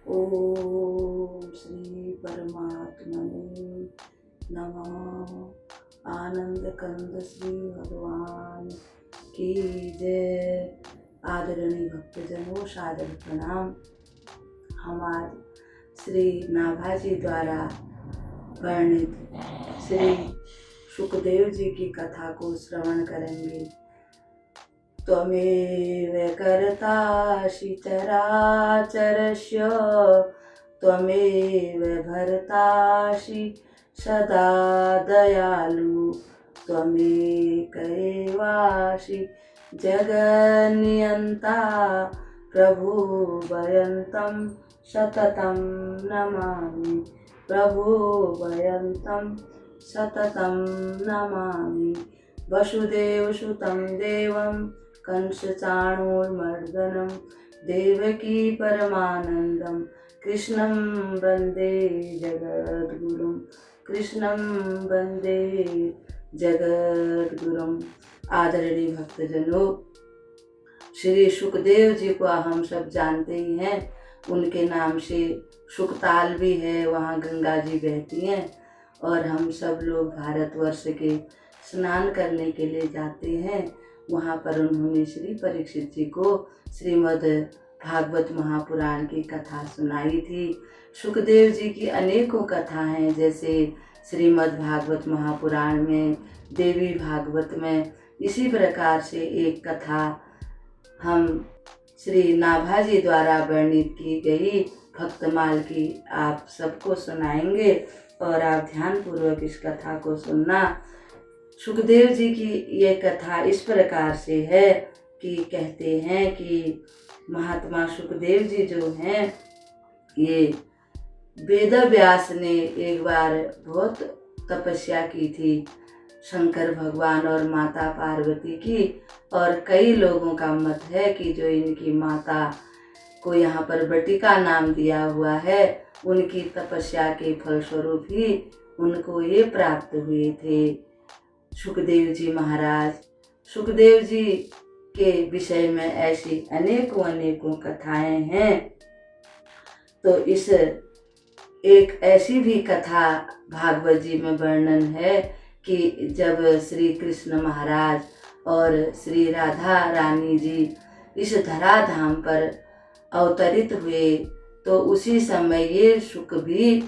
ओम श्री परमात्मने नमः। आनंद कंद श्री भगवान की जय। आदरणीय भक्तजनों, सादर प्रणाम। हम आज श्री नाभाजी द्वारा वर्णित श्री सुखदेव जी की कथा को श्रवण करेंगे। त्वमेव कर्तासि चराचरस्य, त्वमेव भर्तासि सदा दयालु, त्वमेक एवासि जगन्नियन्ता, प्रभु भयन्तं सततं नमामि, प्रभु भयन्तं सततं नमामि। वसुदेवसुतं देवं कंसचाणूरमर्दनं, देवकी परमानन्दं कृष्णं वन्दे जगद्गुरुं, कृष्णं वन्दे जगद्गुरुं। आदरणीय भक्तजनों, श्री सुखदेव जी को हम सब जानते ही हैं। उनके नाम से सुखताल भी है, वहाँ गंगा जी बहती हैं और हम सब लोग भारतवर्ष के स्नान करने के लिए जाते हैं। वहाँ पर उन्होंने श्री परीक्षित जी को श्रीमद् भागवत महापुराण की कथा सुनाई थी। सुखदेव जी की अनेकों कथा हैं, जैसे श्रीमद् भागवत महापुराण में, देवी भागवत में। इसी प्रकार से एक कथा हम श्री नाभाजी द्वारा वर्णित की गई भक्तमाल की आप सबको सुनाएंगे और आप ध्यानपूर्वक इस कथा को सुनना। सुखदेव जी की ये कथा इस प्रकार से है कि कहते हैं कि महात्मा सुखदेव जी जो हैं, ये वेद व्यास ने एक बार बहुत तपस्या की थी शंकर भगवान और माता पार्वती की। और कई लोगों का मत है कि जो इनकी माता को यहाँ पर बटिका नाम दिया हुआ है, उनकी तपस्या के फलस्वरूप ही उनको ये प्राप्त हुए थे। सुखदेव जी महाराज, सुखदेव जी के विषय में ऐसी अनेकों कथाएं हैं। तो इस एक ऐसी भी कथा भागवत जी में वर्णन है कि जब श्री कृष्ण महाराज और श्री राधा रानी जी इस धराधाम पर अवतरित हुए, तो उसी समय ये सुख भी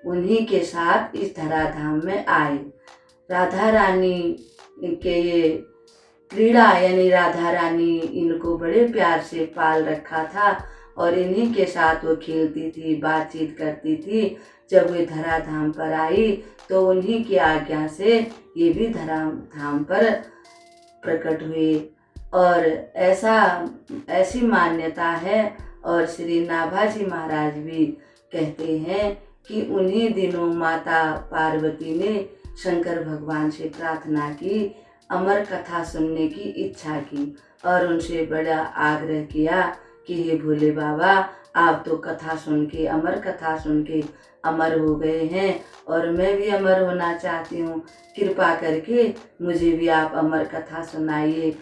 उन्हीं के साथ इस धराधाम में आए। राधा रानी के ये क्रीड़ा, यानी राधा रानी इनको बड़े प्यार से पाल रखा था और इन्हीं के साथ वो खेलती थी, बातचीत करती थी। जब वे धराधाम पर आई तो उन्हीं की आज्ञा से ये भी धराधाम पर प्रकट हुए। और ऐसी मान्यता है, और श्री नाभाजी महाराज भी कहते हैं कि उन्हीं दिनों माता पार्वती ने शंकर भगवान से प्रार्थना की, अमर कथा सुनने की इच्छा की और उनसे बड़ा आग्रह किया कि हे भोले बाबा, आप तो कथा सुन के, अमर कथा सुन के अमर हो गए हैं और मैं भी अमर होना चाहती हूँ, कृपा करके मुझे भी आप अमर कथा सुनाइए।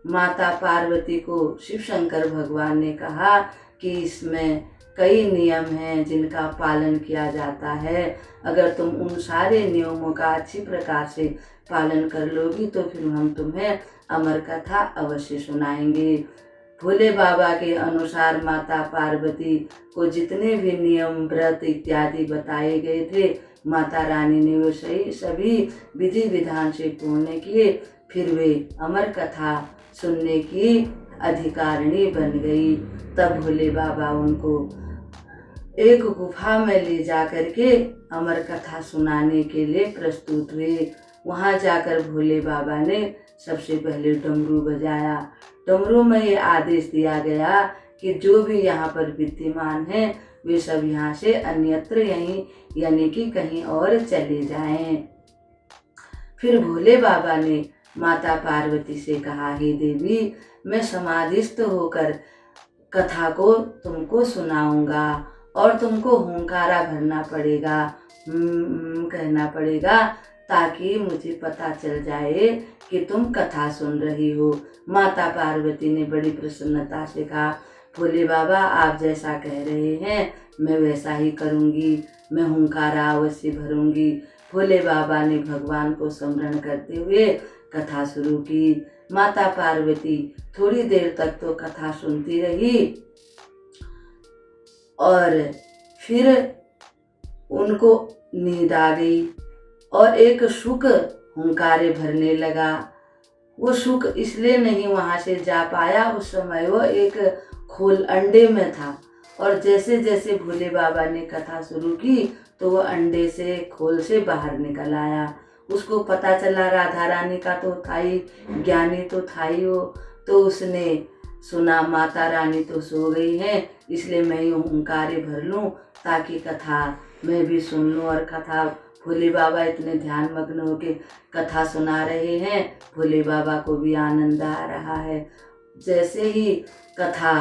माता पार्वती को शिव शंकर भगवान ने कहा कि इसमें कई नियम हैं जिनका पालन किया जाता है। अगर तुम उन सारे नियमों का अच्छी प्रकार से पालन कर लोगी तो फिर हम तुम्हें अमर कथा अवश्य सुनाएंगे। भोले बाबा के अनुसार माता पार्वती को जितने भी नियम, व्रत इत्यादि बताए गए थे, माता रानी ने वो सभी विधि विधान से पूर्ण किए। फिर वे अमर कथा सुनने की अधिकारिणी बन गई। तब भोले बाबा उनको एक गुफा में ले जा करके अमर कथा सुनाने के लिए प्रस्तुत हुए। वहाँ जाकर भोले बाबा ने सबसे पहले डमरू बजाया। डमरू में ये आदेश दिया गया कि जो भी यहाँ पर विद्यमान हैं वे सब यहाँ से अन्यत्र, यहीं यानी कि कहीं और चले जाएं। फिर भोले बाबा ने माता पार्वती से कहा, हे देवी, मैं समाधिस्थ होकर कथा को तुमको सुनाऊंगा और तुमको हुंकारा भरना पड़ेगा, कहना पड़ेगा, ताकि मुझे पता चल जाए कि तुम कथा सुन रही हो। माता पार्वती ने बड़ी प्रसन्नता से कहा, भोले बाबा आप जैसा कह रहे हैं मैं वैसा ही करूँगी, मैं हुंकारा अवश्य भरूंगी। भोले बाबा ने भगवान को स्मरण करते हुए कथा शुरू की। माता पार्वती थोड़ी देर तक तो कथा सुनती रही और फिर उनको नींद आ गई और एक शुक हुंकारे भरने लगा। वो शुक इसलिए नहीं वहाँ से जा पाया, उस समय वो एक खोल अंडे में था और जैसे जैसे भोले बाबा ने कथा शुरू की तो वो अंडे से खोल से बाहर निकल आया। उसको पता चला राधा रानी का तो था ही, ज्ञानी तो था ही वो, तो उसने सुना माता रानी तो सो गई हैं, इसलिए मैं यूँ हुंकारे भर लूँ ताकि कथा मैं भी सुन लूँ। और कथा भोले बाबा इतने ध्यान मग्न होके कथा सुना रहे हैं, भोले बाबा को भी आनंद आ रहा है। जैसे ही कथा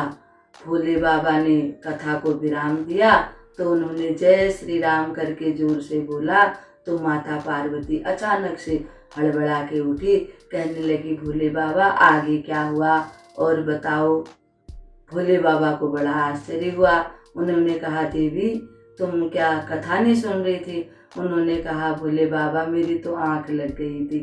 भोले बाबा ने कथा को विराम दिया तो उन्होंने जय श्री राम करके जोर से बोला तो माता पार्वती अचानक से हड़बड़ा के उठी, कहने लगी भोले बाबा आगे क्या हुआ और बताओ। भोले बाबा को बड़ा आश्चर्य हुआ। उन्होंने कहा देवी तुम क्या कथा नहीं सुन रही थी? उन्होंने कहा भोले बाबा मेरी तो आंख लग गई थी।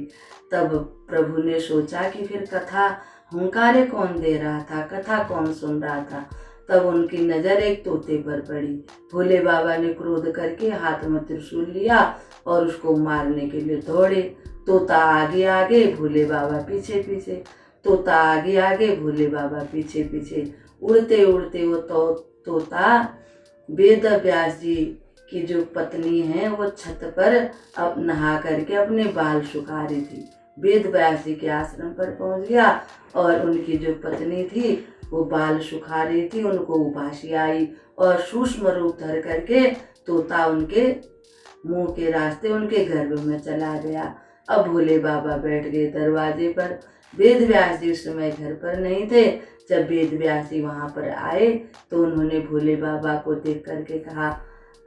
तब प्रभु ने सोचा कि फिर कथा हुंकारे कौन दे रहा था, कथा कौन सुन रहा था। तब उनकी नज़र एक तोते पर पड़ी। भोले बाबा ने क्रोध करके हाथ में त्रिशूल लिया और उसको मारने के लिए दौड़े। तोता आगे आगे भोले बाबा पीछे पीछे, तोता आगे आगे भोले बाबा पीछे पीछे। उड़ते उड़ते वो तोता वेद व्यास जी की जो पत्नी है वो छत पर अब नहा करके अपने बाल सुखा रही थी। वेद व्यास जी के आश्रम पर पहुंच गया और उनकी जो पत्नी थी वो बाल सुखा रही थी। उनको उबासी आई और सूक्ष्म रूप धर करके तोता उनके मुंह के रास्ते उनके गर्भ में चला गया। अब भोले बाबा बैठ गए दरवाजे पर। वेद व्यास जी उस समय घर पर नहीं थे। जब वेद व्यास जी वहाँ पर आए तो उन्होंने भोले बाबा को देख करके कहा,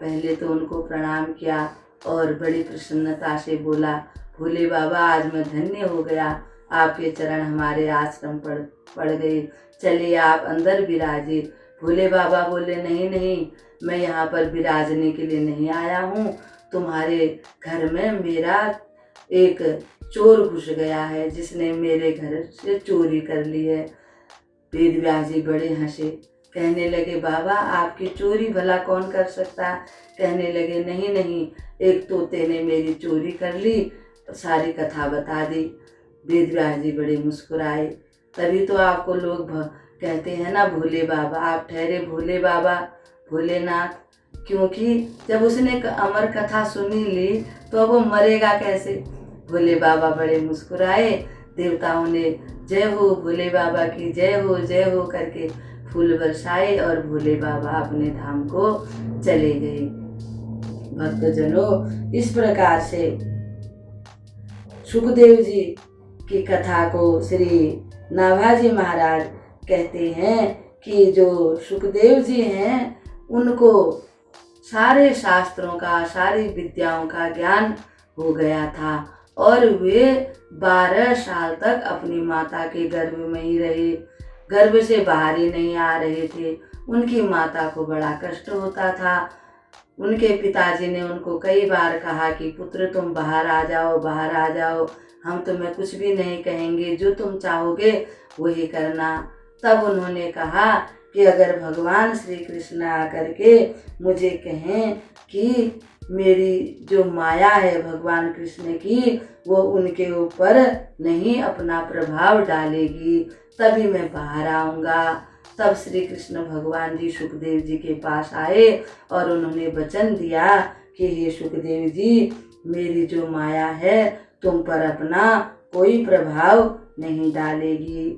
पहले तो उनको प्रणाम किया और बड़ी प्रसन्नता से बोला भोले बाबा आज मैं धन्य हो गया, आपके चरण हमारे आश्रम पड़ गए, चलिए आप अंदर विराजे। भोले बाबा बोले नहीं नहीं, मैं यहाँ पर विराजने के लिए नहीं आया हूँ, तुम्हारे घर में मेरा एक चोर घुस गया है जिसने मेरे घर से चोरी कर ली है। वेद व्यास जी बड़े हंसे, कहने लगे बाबा आपकी चोरी भला कौन कर सकता। कहने लगे नहीं नहीं, एक तोते ने मेरी चोरी कर ली, सारी कथा बता दी। वेद व्यास जी बड़े मुस्कुराए। तभी तो आपको लोग कहते हैं ना भोले बाबा, आप ठहरे भोले बाबा भोलेनाथ, क्योंकि जब उसने अमर कथा सुनी ली तो अब वो मरेगा कैसे। भोले बाबा बड़े मुस्कुराए। देवताओं ने जय हो भोले बाबा की जय हो करके फूल बरसाए और भोले बाबा अपने धाम को चले गए। भक्तजनों, इस प्रकार से सुखदेव जी की कथा को श्री नाभाजी महाराज कहते हैं कि जो सुखदेव जी हैं उनको सारे शास्त्रों का, सारी विद्याओं का ज्ञान हो गया था और वे 12 साल तक अपनी माता के गर्भ में ही रहे, गर्भ से बाहर ही नहीं आ रहे थे। उनकी माता को बड़ा कष्ट होता था। उनके पिताजी ने उनको कई बार कहा कि पुत्र तुम बाहर आ जाओ, बाहर आ जाओ, हम तुम्हें कुछ भी नहीं कहेंगे, जो तुम चाहोगे वही करना। तब उन्होंने कहा कि अगर भगवान श्री कृष्ण आकर के मुझे कहें कि मेरी जो माया है भगवान कृष्ण की वो उनके ऊपर नहीं अपना प्रभाव डालेगी, तभी मैं बाहर आऊँगा। तब श्री कृष्ण भगवान जी सुखदेव जी के पास आए और उन्होंने वचन दिया कि हे सुखदेव जी, मेरी जो माया है तुम पर अपना कोई प्रभाव नहीं डालेगी।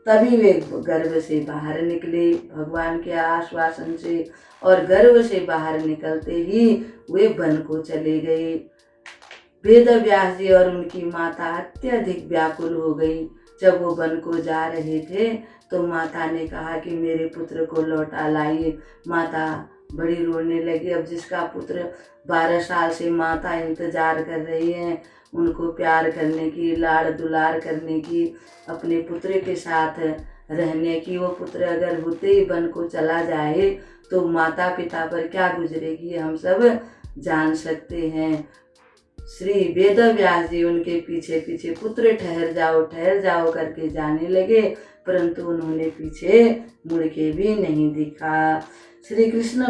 तभी वे गर्भ से बाहर निकले भगवान के आश्वासन से और गर्भ से बाहर निकलते ही वे वन को चले गए। वेद व्यास जी और उनकी माता अत्यधिक व्याकुल हो गई। जब वो वन को जा रहे थे तो माता ने कहा कि मेरे पुत्र को लौटा लाइए। माता बड़ी रोने लगी। अब जिसका पुत्र 12 साल से माता इंतजार कर रही है, उनको प्यार करने की, लाड़ दुलार करने की, अपने पुत्र के साथ रहने की। वो पुत्र अगर होते ही वन को चला जाए तो माता पिता पर क्या गुजरेगी हम सब जान सकते हैं। श्री वेद व्यास जी उनके पीछे पीछे पुत्र ठहर जाओ करके जाने लगे, परंतु उन्होंने पीछे मुड़ के भी नहीं दिखा। श्री कृष्ण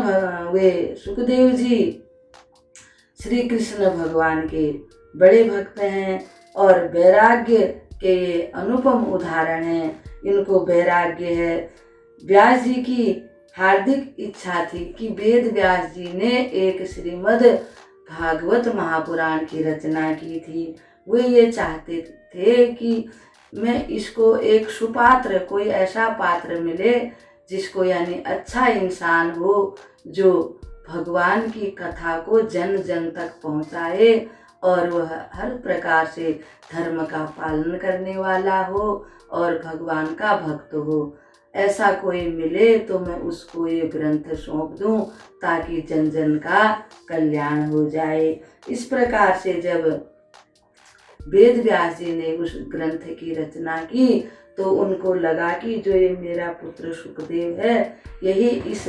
वे सुखदेव जी श्री कृष्ण भगवान के बड़े भक्त हैं और वैराग्य के ये अनुपम उदाहरण हैं। इनको वैराग्य है। व्यास जी की हार्दिक इच्छा थी कि वेद व्यास जी ने एक श्रीमद् भागवत महापुराण की रचना की थी। वे ये चाहते थे कि मैं इसको एक सुपात्र, कोई ऐसा पात्र मिले जिसको यानी अच्छा इंसान हो जो भगवान की कथा को जन जन तक पहुँचाए और वह हर प्रकार से धर्म का पालन करने वाला हो और भगवान का भक्त हो। ऐसा कोई मिले तो मैं उसको ये ग्रंथ सौंप दूं ताकि जन जन का कल्याण हो जाए। इस प्रकार से जब वेद व्यास जी ने उस ग्रंथ की रचना की तो उनको लगा कि जो ये मेरा पुत्र सुखदेव है यही इस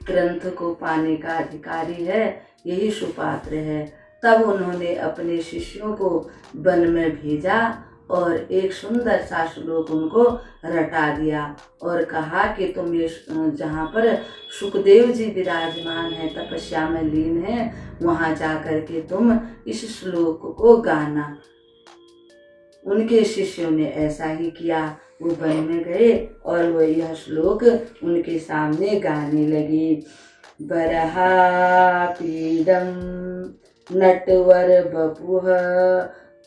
ग्रंथ को पाने का अधिकारी है, यही सुपात्र है। तब उन्होंने अपने शिष्यों को वन में भेजा और एक सुंदर सा श्लोक उनको रटा दिया और कहा कि तुम ये जहाँ पर सुखदेव जी विराजमान हैं, तपस्या में लीन हैं, वहाँ जा कर के तुम इस श्लोक को गाना। उनके शिष्यों ने ऐसा ही किया। वो वन में गए और वह यह श्लोक उनके सामने गाने लगी। बरहापीडम नटवर बपुः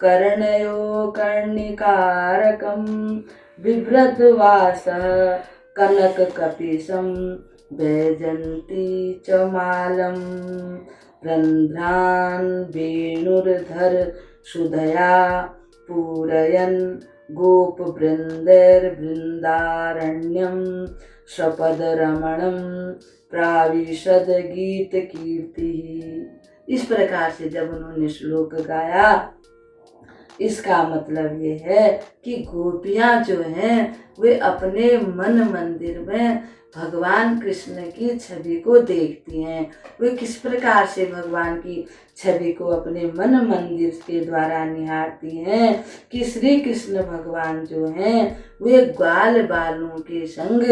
कर्णयो कर्णिकारकं बिभ्रद्वासः कनककपिशं वैजयन्ती च मालं रन्ध्रान् वेणुर्धर सुधया पूरयन् गोपवृन्दैर्वृन्दारण्यं सपदरमणं प्राविशद गीत कीर्ति। इस प्रकार से जब उन्होंने श्लोक गाया, इसका मतलब ये है कि गोपियाँ जो हैं वे अपने मन मंदिर में भगवान कृष्ण की छवि को देखती हैं। वे किस प्रकार से भगवान की छवि को अपने मन मंदिर के द्वारा निहारती हैं कि श्री कृष्ण भगवान जो हैं वे ग्वाल बालों के संग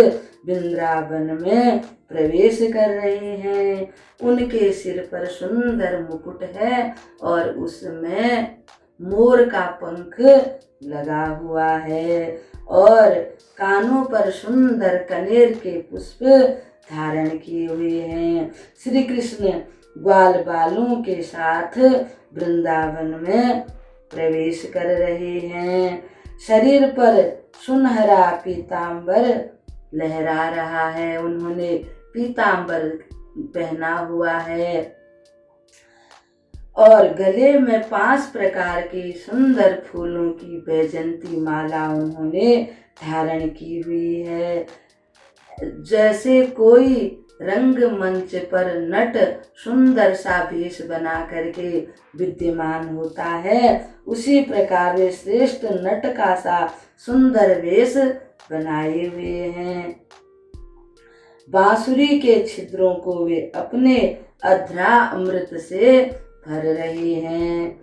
वृंदावन में प्रवेश कर रहे हैं। उनके सिर पर सुंदर मुकुट है और उसमें मोर का पंख लगा हुआ है और कानों पर सुंदर कनेर के पुष्प धारण किए हुए हैं। श्री कृष्ण ग्वाल बालों के साथ वृंदावन में प्रवेश कर रहे हैं। शरीर पर सुनहरा पीतांबर लहरा रहा है। उन्होंने पीतांबर पहना हुआ है और गले में 5 प्रकार की सुंदर फूलों की वैजयंती माला उन्होंने धारण की हुई है। जैसे कोई रंग मंच पर नट सुंदर सा वेश बना करके विद्यमान होता है, उसी प्रकार वे श्रेष्ठ नट का सा सुंदर वेश बनाए हुए हैं। बांसुरी के छिद्रों को वे अपने अधरा अमृत से भर रहे हैं।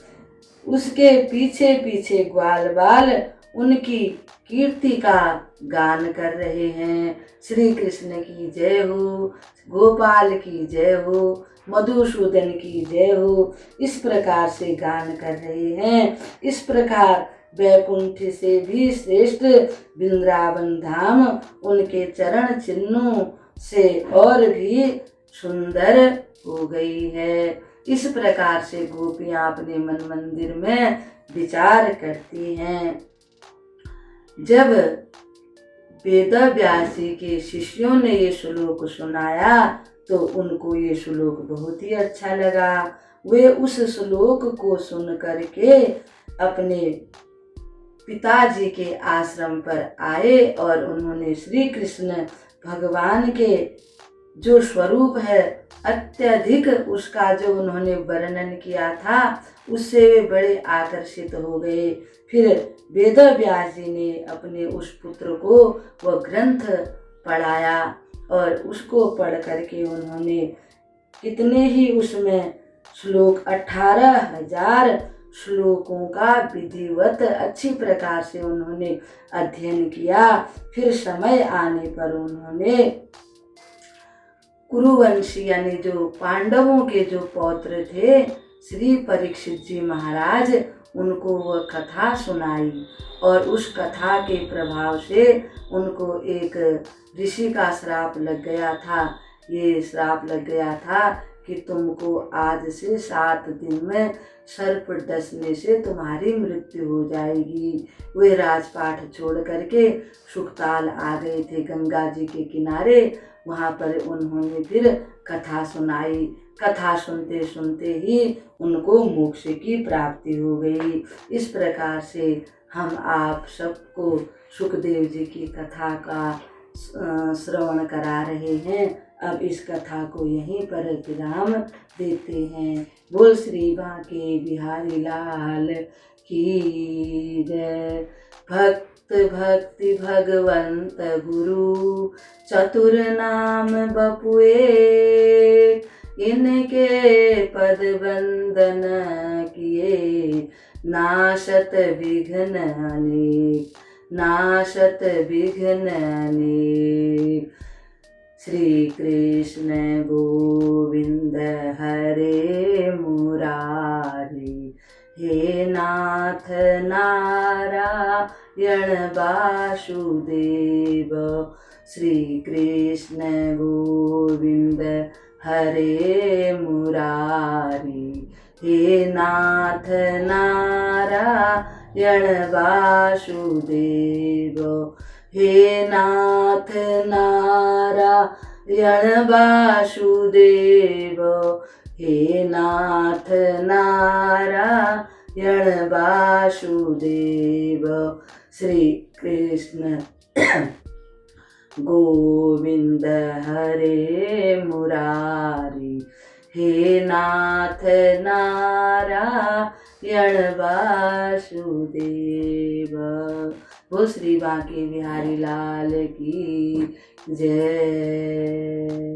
उसके पीछे पीछे ग्वाल बाल उनकी कीर्ति का गान कर रहे हैं। श्री कृष्ण की जय हो, गोपाल की जय हो, मधुसूदन की जय हो, इस प्रकार से गान कर रहे हैं। इस प्रकार वैकुंठ से भी श्रेष्ठ वृंदावन धाम उनके चरण चिन्हों से और भी सुंदर हो गई है। इस प्रकार से गोपियां अपने मन मंदिर में विचार करती हैं। जब वेद व्यास जी के शिष्यों ने ये श्लोक सुनाया तो उनको ये श्लोक बहुत ही अच्छा लगा। वे उस श्लोक को सुन करके अपने पिताजी के आश्रम पर आए और उन्होंने श्री कृष्ण भगवान के जो स्वरूप है अत्यधिक उसका जो उन्होंने वर्णन किया था उससे वे बड़े आकर्षित हो गए। फिर वेद व्यास जी ने अपने उस पुत्र को वह ग्रंथ पढ़ाया और उसको पढ़ करके उन्होंने कितने ही उसमें श्लोक 18,000 श्लोकों का विधिवत अच्छी प्रकार से उन्होंने अध्ययन किया। फिर समय आने पर उन्होंने कुरुवंशी यानी जो पांडवों के जो पौत्र थे श्री परीक्षित जी महाराज, उनको वह कथा सुनाई और उस कथा के प्रभाव से उनको एक ऋषि का श्राप लग गया था। ये श्राप लग गया था कि तुमको आज से 7 दिन में सर्प डसने से तुम्हारी मृत्यु हो जाएगी। वे राजपाट छोड़ करके सुखताल आ गए थे गंगा जी के किनारे। वहाँ पर उन्होंने फिर कथा सुनाई। कथा सुनते सुनते ही उनको मोक्ष की प्राप्ति हो गई। इस प्रकार से हम आप सबको सुखदेव जी की कथा का श्रवण करा रहे हैं। अब इस कथा को यहीं पर विराम देते हैं। बोल श्री बांके बिहारी लाल की जय। भक्त भक्ति भगवंत गुरु चतुर नाम बपुए, इनके पद वंदन किए नाशत विघ्न अनेक, नाशत विघ्न अनेक। श्री कृष्ण गोविंद हरे मुरारी, हे नाथ नारायण वासुदेव। श्री कृष्ण गोविंद हरे मुरारी, हे नाथ नारायण वासुदेव। हे नाथ नारायण वासुदेव, हे नाथ नारायण वासुदेव। श्री कृष्ण गोविंद हरे मुरारी, हे नाथ नारायण वासुदेव। वो श्री बांके बिहारी लाल की जय।